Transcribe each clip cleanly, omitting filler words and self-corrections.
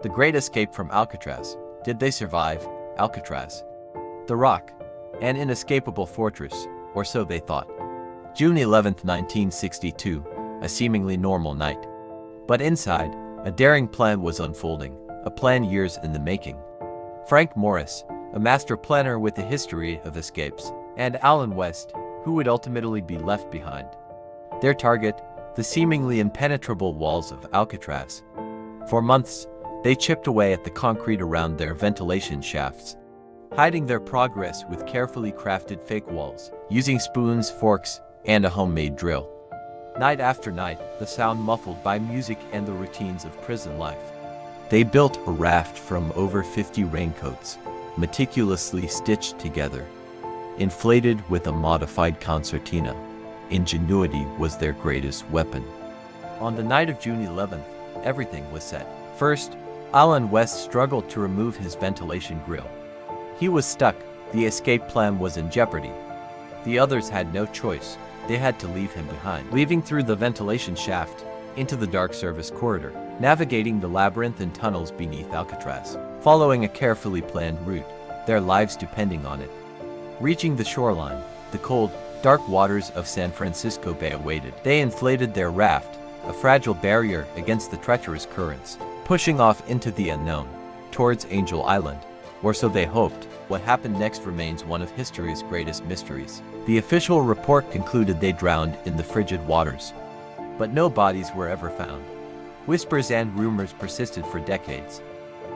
The Great Escape from Alcatraz. Did they survive? Alcatraz. The Rock. An inescapable fortress, or so they thought. June 11, 1962, a seemingly normal night. But inside, a daring plan was unfolding, a plan years in the making. Frank Morris, a master planner with a history of escapes, and Alan West, who would ultimately be left behind. Their target, the seemingly impenetrable walls of Alcatraz. For months, they chipped away at the concrete around their ventilation shafts, hiding their progress with carefully crafted fake walls, using spoons, forks, and a homemade drill. Night after night, the sound muffled by music and the routines of prison life. They built a raft from over 50 raincoats, meticulously stitched together, inflated with a modified concertina. Ingenuity was their greatest weapon. On the night of June 11th, everything was set. First, Alan West struggled to remove his ventilation grill. He was stuck. The escape plan was in jeopardy. The others had no choice. They had to leave him behind, leaving through the ventilation shaft into the dark service corridor, navigating the labyrinth and tunnels beneath Alcatraz, following a carefully planned route, their lives depending on it. Reaching the shoreline, the cold, dark waters of San Francisco Bay awaited. They inflated their raft, a fragile barrier against the treacherous currents, pushing off into the unknown, towards Angel Island, or so they hoped. What happened next remains one of history's greatest mysteries. The official report concluded they drowned in the frigid waters. But no bodies were ever found. Whispers and rumors persisted for decades.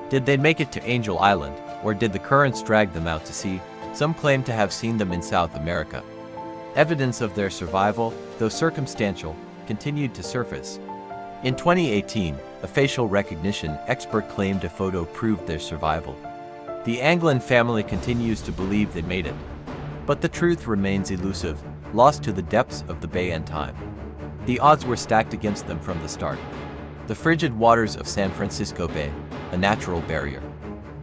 Did they make it to Angel Island, or did the currents drag them out to sea? Some claim to have seen them in South America. Evidence of their survival, though circumstantial, continued to surface. In 2018, a facial recognition expert claimed a photo proved their survival. The Anglin family continues to believe they made it. But the truth remains elusive, lost to the depths of the bay and time. The odds were stacked against them from the start. The frigid waters of San Francisco Bay, a natural barrier.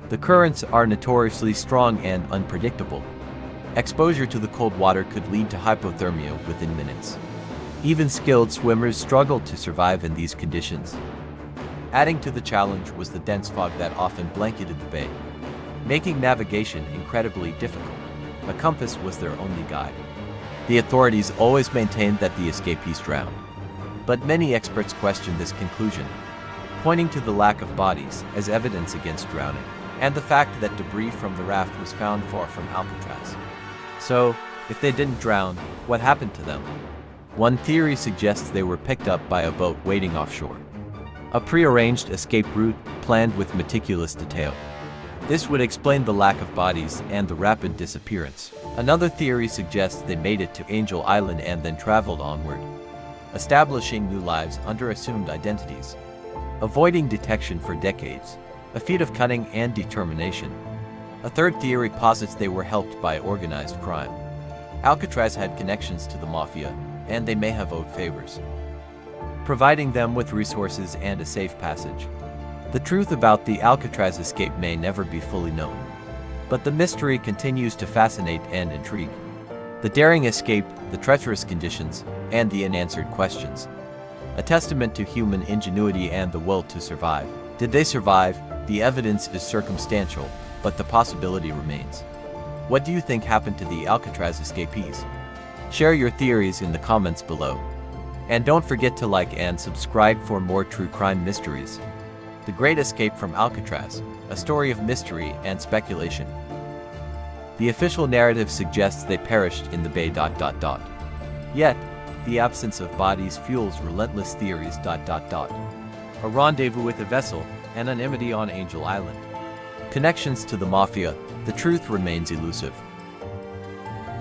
The currents are notoriously strong and unpredictable. Exposure to the cold water could lead to hypothermia within minutes. Even skilled swimmers struggled to survive in these conditions. Adding to the challenge was the dense fog that often blanketed the bay, making navigation incredibly difficult. A compass was their only guide. The authorities always maintained that the escapees drowned. But many experts questioned this conclusion, pointing to the lack of bodies as evidence against drowning, and the fact that debris from the raft was found far from Alcatraz. So, if they didn't drown, what happened to them? One theory suggests they were picked up by a boat waiting offshore. A prearranged escape route planned with meticulous detail. This would explain the lack of bodies and the rapid disappearance. Another theory suggests they made it to Angel Island and then traveled onward, establishing new lives under assumed identities, avoiding detection for decades, a feat of cunning and determination. A third theory posits they were helped by organized crime. Alcatraz had connections to the mafia, and they may have owed favors, providing them with resources and a safe passage. The truth about the Alcatraz escape may never be fully known, but the mystery continues to fascinate and intrigue. The daring escape, the treacherous conditions, and the unanswered questions. A testament to human ingenuity and the will to survive. Did they survive? The evidence is circumstantial, but the possibility remains. What do you think happened to the Alcatraz escapees? Share your theories in the comments below. And don't forget to like and subscribe for more true crime mysteries. The Great Escape from Alcatraz, a story of mystery and speculation. The official narrative suggests they perished in the bay. Yet, the absence of bodies fuels relentless theories. A rendezvous with a vessel, anonymity on Angel Island. Connections to the mafia, the truth remains elusive.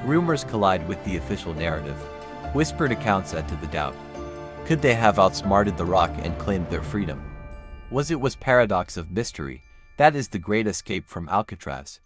Rumors collide with the official narrative. Whispered accounts add to the doubt. Could they have outsmarted the Rock and claimed their freedom? Was paradox of mystery, that is the Great Escape from Alcatraz.